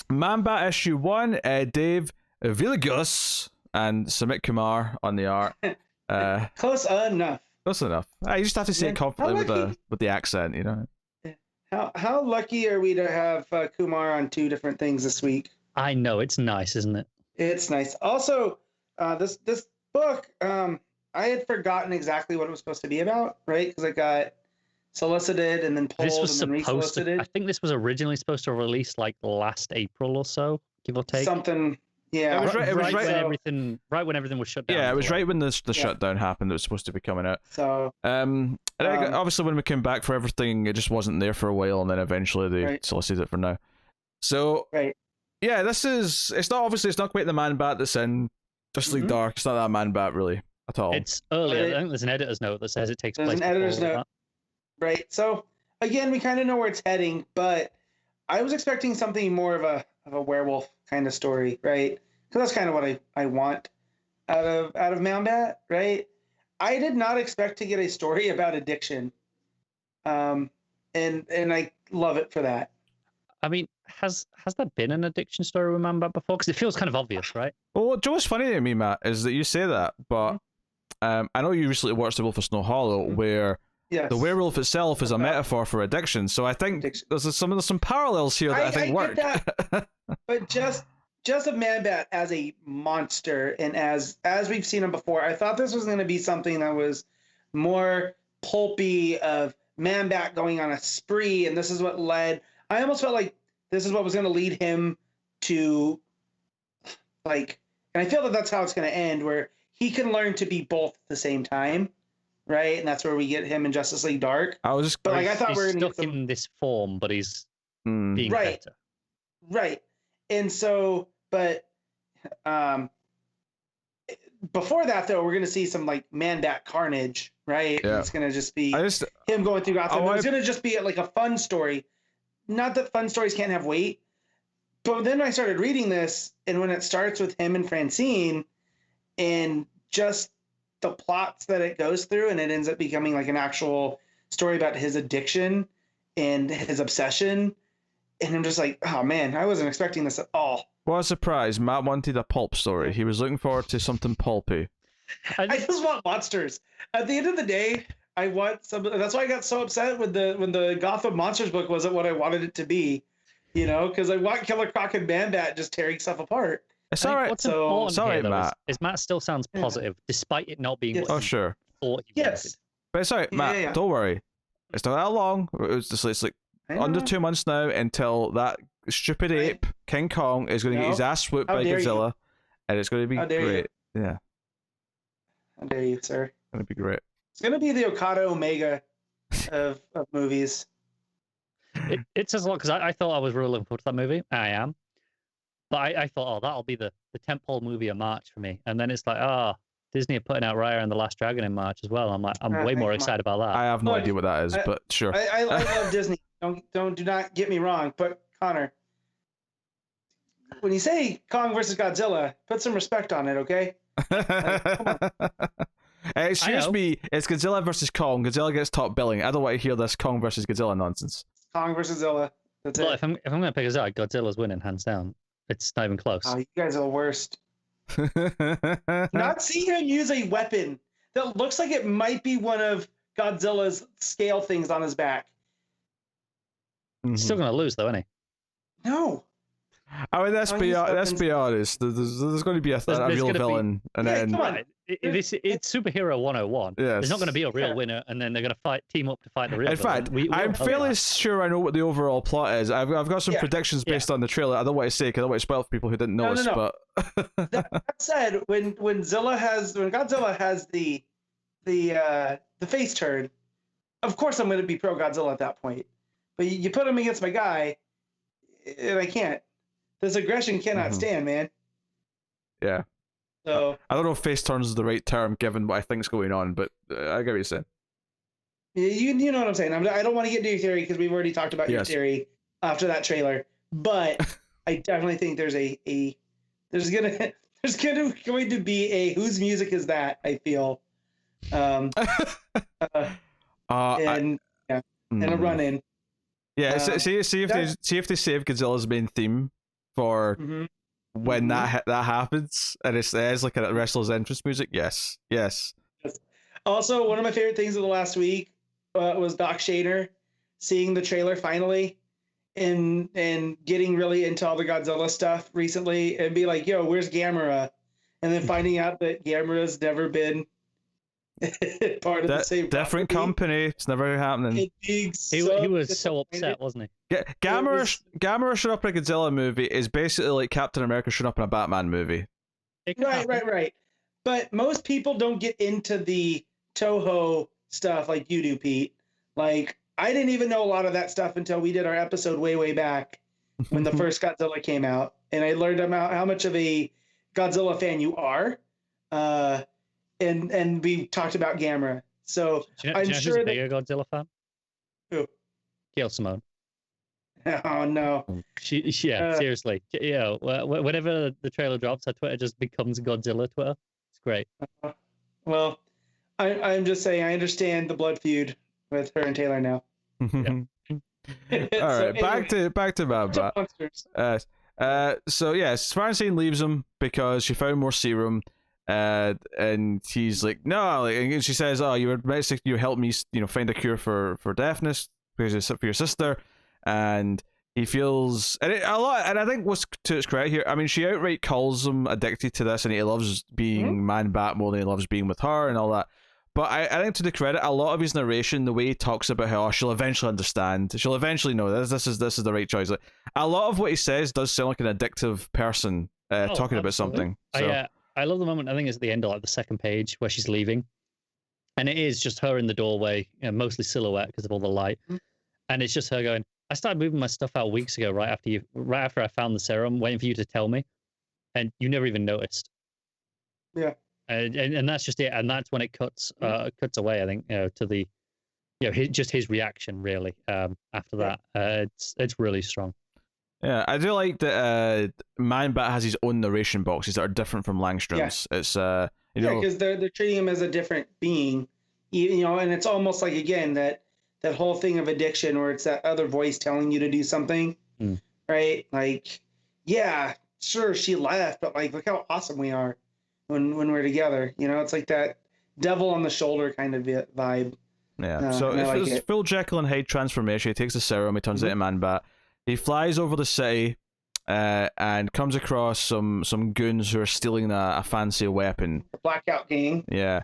Man-Bat issue 1, Dave Villegas and Sumit Kumar on the art. Close enough. Close enough. You just have to say it confidently with the accent, you know. How lucky are we to have Kumar on 2 different things this week? I know, it's nice, isn't it? It's nice. Also, this book, I had forgotten exactly what it was supposed to be about, right? Because it got solicited and then pulled and then resolicited. I think this was originally supposed to release like last April or so, give or take. Something, yeah. It was right when everything was shut down. Yeah, it was right when the shutdown happened. It was supposed to be coming out. So, obviously when we came back for everything, it just wasn't there for a while, and then eventually they solicited it for now. So, yeah, it's not quite the Man-Bat that's in Justice League Dark. It's not that Man-Bat really at all. It's earlier. I think there's an editor's note that says it takes place. There's an editor's note. Right. So again, we kind of know where it's heading, but I was expecting something more of a werewolf kind of story, right? Because that's kind of what I want out of Man-Bat, right? I did not expect to get a story about addiction, and I love it for that. I mean, has there been an addiction story with Man-Bat before? Because it feels kind of obvious, right? Well, what's funny to me, Matt, is that you say that, but I know you recently watched The Wolf of Snow Hollow, where the werewolf itself is a metaphor for addiction. So I think there's some parallels here that I think work. But just of Man-Bat as a monster, and as we've seen him before, I thought this was going to be something that was more pulpy, of Man-Bat going on a spree, and this is what led. I almost felt like this is what was going to lead him to, like, and I feel that that's how it's going to end, where he can learn to be both at the same time. Right, and that's where we get him in Justice League Dark. I thought we were going to get in this form, but he's being better. Right, and so, but before that, though, we're going to see some like Man-Bat carnage, right? Yeah. It's going to just be him going through Gotham. It's going to just be like a fun story. Not that fun stories can't have weight, but then I started reading this, and when it starts with him and Francine, and just the plots that it goes through, and it ends up becoming like an actual story about his addiction and his obsession. And I'm just like, oh man, I wasn't expecting this at all. What a surprise. Matt wanted a pulp story. He was looking forward to something pulpy. I just want monsters. At the end of the day, I want some. That's why I got so upset when the Gotham Monsters book wasn't what I wanted it to be, you know, because I want Killer Croc and Man-Bat just tearing stuff apart. It's all right. What's important here, Matt. Is Matt still sounds positive, despite it not being what he sure. thought he wanted. But it's all right, Matt. Don't worry. It's not that long. It's like under 2 months now until that stupid ape, King Kong, is going to get his ass swooped by Godzilla, and it's going to be great. Yeah. How dare you, sir? It's going to be great. It's going to be the Okada Omega of movies. It says a lot, because I thought I was really looking forward to that movie. I am. But I thought, oh, that'll be the tentpole movie of March for me. And then it's like, Disney are putting out Raya and the Last Dragon in March as well. I'm like, I'm way more excited about that. I have no idea what that is, but sure. I love Disney. Do not get me wrong. But Connor, when you say Kong versus Godzilla, put some respect on it, okay? Come on. Excuse me, it's Godzilla versus Kong. Godzilla gets top billing. I don't want to hear this Kong versus Godzilla nonsense. Kong versus Zilla. That's it. If I'm going to pick a side, Godzilla's winning, hands down. It's not even close. Oh, you guys are the worst. Not see him use a weapon that looks like it might be one of Godzilla's scale things on his back. He's still going to lose, though, isn't he? No. I mean, let's be honest. There's going to be a real villain, and then come on. It's superhero 101. Yes. There's not going to be a real winner, and then they're going to team up to fight the real villain. In fact, I'm fairly sure I know what the overall plot is. I've got some predictions based on the trailer. I don't want to say because I don't want to spoil for people who didn't know us. But that said, when Godzilla has the face turn, of course I'm going to be pro Godzilla at that point. But you put him against my guy, and I can't. This aggression cannot stand, man. Yeah. So I don't know if face turns is the right term given what I think's going on, but I get what you're saying. You know what I'm saying. I don't want to get into your theory because we've already talked about your theory after that trailer. But I definitely think there's going to be a whose music is that? I feel, and a run in. Yeah, see if they save Godzilla's main theme for when that happens, and it's like a wrestler's entrance music. Yes. Also, one of my favorite things of the last week was Doc Shaner seeing the trailer finally and getting really into all the Godzilla stuff recently and be like, yo, where's Gamera? And then finding out that Gamera's never been part of the same different company. It's never happening. He was so upset, wasn't he? Gamera showing up in a Godzilla movie is basically like Captain America showing up in a Batman movie. Right. But most people don't get into the Toho stuff like you do, Pete. Like, I didn't even know a lot of that stuff until we did our episode way back when the first Godzilla came out, and I learned about how much of a Godzilla fan you are. And we talked about Gamera. So I'm sure who's a bigger Godzilla fan? Who? Gail Simone. Oh no. Seriously. Whenever the trailer drops, her Twitter just becomes Godzilla Twitter. It's great. Well, I'm just saying I understand the blood feud with her and Taylor now. All right, back to Mad-Bat. So yes, Francine leaves him because she found more serum. And he's like, no, and she says, oh, you helped me, find a cure for deafness because for your sister. And he feels a lot, and I think what's to its credit here, I mean, she outright calls him addicted to this, and he loves being Man-Bat more than he loves being with her and all that. But I think to the credit, a lot of his narration, the way he talks about how she'll eventually understand, she'll eventually know this is the right choice. Like, a lot of what he says does sound like an addictive person talking about something. So. I love the moment, I think it's at the end of like the second page where she's leaving. And it is just her in the doorway, mostly silhouette because of all the light. And it's just her going, I started moving my stuff out weeks ago, right after I found the serum, waiting for you to tell me. And you never even noticed. Yeah. And that's just it. And that's when it cuts away, I think, to the, just his reaction really after that. It's really strong. Yeah, I do like that Man-Bat has his own narration boxes that are different from Langstrom's. Yeah. It's because they're treating him as a different being, and it's almost like, again, that whole thing of addiction where it's that other voice telling you to do something, right? Like, yeah, sure, she left, but like, look how awesome we are when we're together. It's like that devil on the shoulder kind of vibe. Yeah, so it's full Jekyll and Hyde transformation. He takes the serum, he turns into Man-Bat. He flies over the city and comes across some goons who are stealing a fancy weapon. The Blackout Gang. Yeah,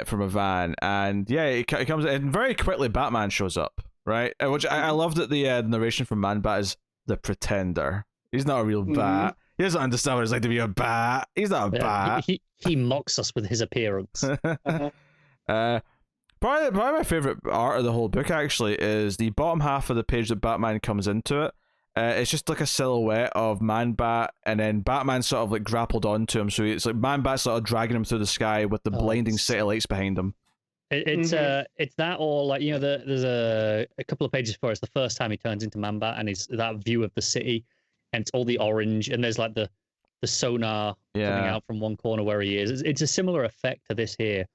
from a van. And yeah, he comes and very quickly Batman shows up, right? Which I love that the narration from Man-Bat is the pretender. He's not a real bat. He doesn't understand what it's like to be a bat. He's not a bat. He mocks us with his appearance. Probably my favorite art of the whole book actually is the bottom half of the page that Batman comes into it. It's just like a silhouette of Man-Bat, and then Batman sort of like grappled onto him, so it's like Man-Bat sort of dragging him through the sky with the blinding satellites behind him. It's that, or like there's a couple of pages before it's the first time he turns into Man-Bat, and it's that view of the city, and it's all the orange, and there's like the sonar coming out from one corner where he is. It's a similar effect to this here,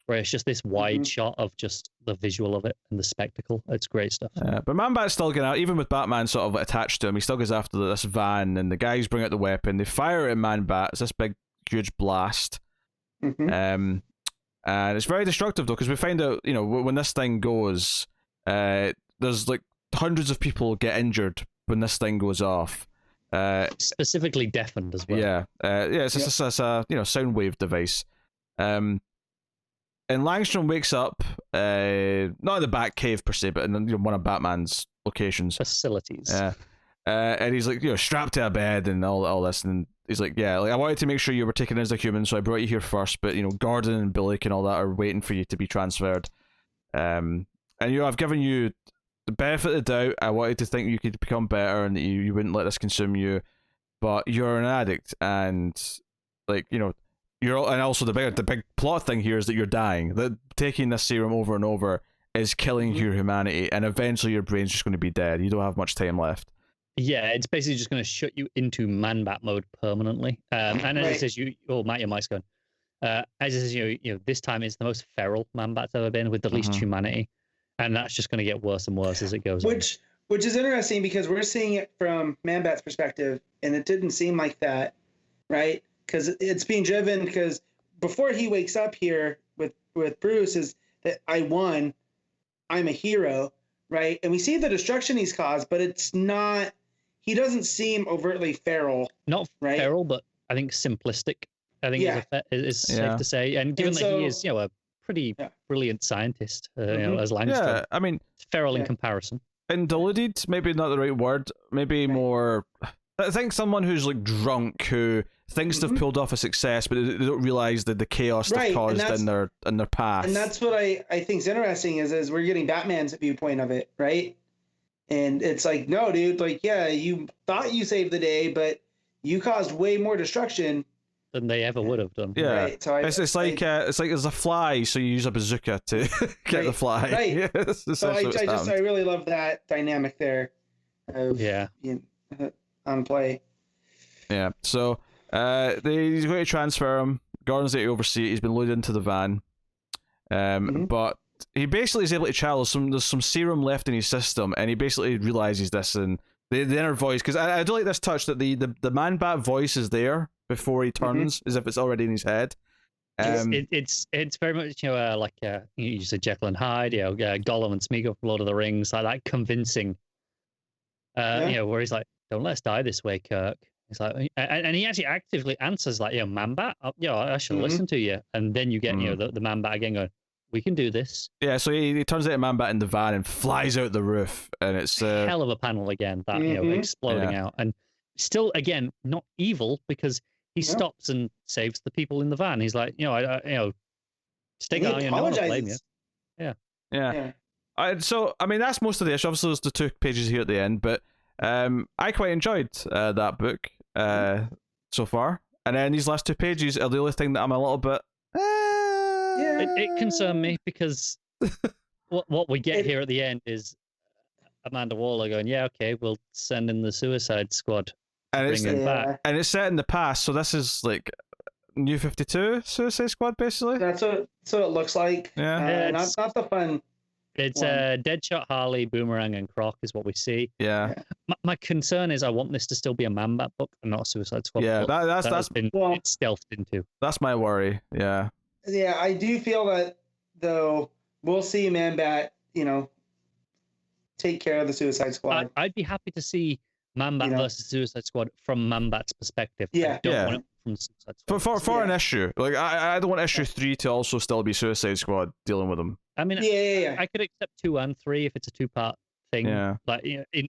where it's just this wide shot of just the visual of it and the spectacle. It's great stuff. But Man-Bat's still getting out, even with Batman sort of attached to him, he still goes after this van, and the guys bring out the weapon. They fire at Man-Bat. It's this big, huge blast. And it's very destructive, though, because we find out, when this thing goes, there's like hundreds of people get injured when this thing goes off. Specifically deafened as well. Yeah. It's a sound wave device. And Langstrom wakes up, not in the Batcave per se, but in one of Batman's locations. Facilities. And he's like, strapped to a bed and all this. And he's like, yeah, I wanted to make sure you were taken as a human, so I brought you here first. But, Gordon and Billick and all that are waiting for you to be transferred. And, I've given you the benefit of the doubt. I wanted to think you could become better and that you wouldn't let this consume you. But you're an addict. And, and also the big plot thing here is that you're dying. That taking this serum over and over is killing your humanity, and eventually your brain's just going to be dead. You don't have much time left. Yeah, it's basically just going to shut you into Man-Bat mode permanently. And as it says, Matt, your mic's gone. As it says, this time it's the most feral Man-Bat's ever been with the least humanity, and that's just going to get worse and worse as it goes on. Which is interesting because we're seeing it from Man-Bat's perspective, and it didn't seem like that, right? Because it's being driven because before he wakes up here with Bruce is that I won, I'm a hero, right? And we see the destruction he's caused, but it's not. He doesn't seem overtly feral. Not right? Feral, but I think simplistic. I think is safe to say. And given that he is, a pretty brilliant scientist, as Langstrom. Yeah, I mean, feral in comparison. And deluded, maybe not the right word. Maybe more. I think someone who's like drunk, who thinks they've pulled off a success, but they don't realize the chaos they've caused in their past. And that's what I think is interesting is we're getting Batman's viewpoint of it, right? And it's like, no, dude, like, yeah, you thought you saved the day, but you caused way more destruction than they ever would have done. Yeah, right. So it's like there's a fly, so you use a bazooka to get the fly. Right. So I really love that dynamic there. Of, on play. Yeah. So he's going to transfer him. Gordon's going to oversee it. He's been loaded into the van. But he basically is able to channel there's some serum left in his system, and he basically realizes this, and the inner voice, because I do like this touch that the Man-Bat voice is there before he turns, as if it's already in his head. It's very much like you said Jekyll and Hyde, Gollum and Smeagol from Lord of the Rings, like that convincing, where he's like, "Don't let us die this way, Kirk." He's like, and he actually actively answers like, Man-Bat, I should listen to you, and then you get the Man-Bat again going, "We can do this." Yeah, so he turns into Man-Bat in the van and flies out the roof, and it's hell of a panel again, that exploding out, and still again not evil because he stops and saves the people in the van. He's like, stick on you, no one will blame you. Yeah. So I mean that's most of the issue. Obviously, there's the 2 pages here at the end, but I quite enjoyed that book so far, and then these last 2 pages are the only thing that I'm a little bit. It concerned me because what we get here at the end is Amanda Waller going, "Yeah, okay, we'll send in the Suicide Squad, and bring him back." And it's set in the past, so this is like New 52 Suicide Squad, basically. That's what it looks like. Yeah, not the fun. It's Deadshot, Harley, Boomerang, and Croc is what we see. Yeah. My concern is I want this to still be a Man-Bat book and not a Suicide Squad. Yeah, book. that's been it's stealthed into. That's my worry. Yeah. Yeah, I do feel that though we'll see Man-Bat, take care of the Suicide Squad. I'd be happy to see Man-Bat versus Suicide Squad from Man-Bat's perspective. Yeah. I don't want it from Suicide Squad. For an issue. Like I don't want issue 3 to also still be Suicide Squad dealing with them. I mean, I could accept 2 and 3 if it's a 2-part thing. Yeah. Like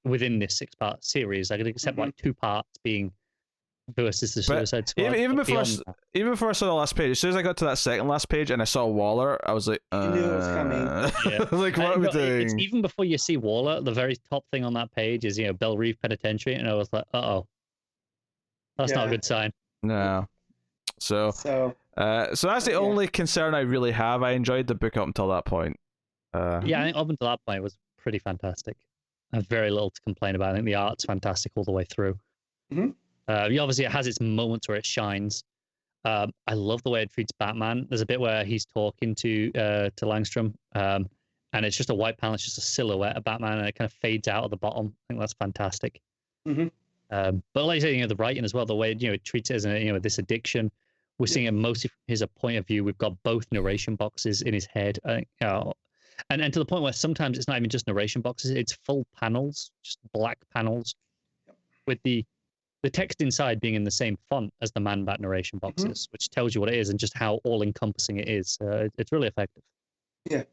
within this 6-part series, I could accept like 2 parts being versus the Suicide Squad. Even before I saw the last page, as soon as I got to that second last page and I saw Waller, I was like, you knew it was coming. Like, what are we doing? It's even before you see Waller, the very top thing on that page is Belle Reve Penitentiary, and I was like, that's not a good sign. No. So that's the only concern I really have. I enjoyed the book up until that point. I think up until that point it was pretty fantastic. I have very little to complain about. I think the art's fantastic all the way through. Obviously, it has its moments where it shines. I love the way it treats Batman. There's a bit where he's talking to Langstrom, and it's just a white panel. It's just a silhouette of Batman, and it kind of fades out at the bottom. I think that's fantastic. But like I said, the writing as well, the way it treats it as this addiction. We're seeing it mostly from his point of view. We've got both narration boxes in his head, and to the point where sometimes it's not even just narration boxes; it's full panels, just black panels, with the text inside being in the same font as the Man-Bat narration boxes, which tells you what it is and just how all-encompassing it is. It's really effective. Yeah.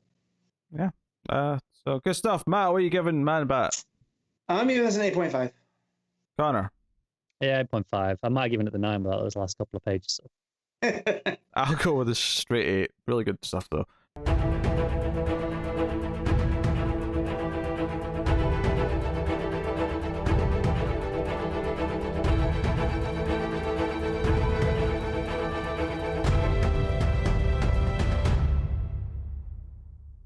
So good stuff. Matt, what are you giving Man-Bat? I'm giving this an 8.5. Connor? Yeah, 8.5. I might have given it the 9 without those last couple of pages. So. I'll go with a straight 8. Really good stuff, though.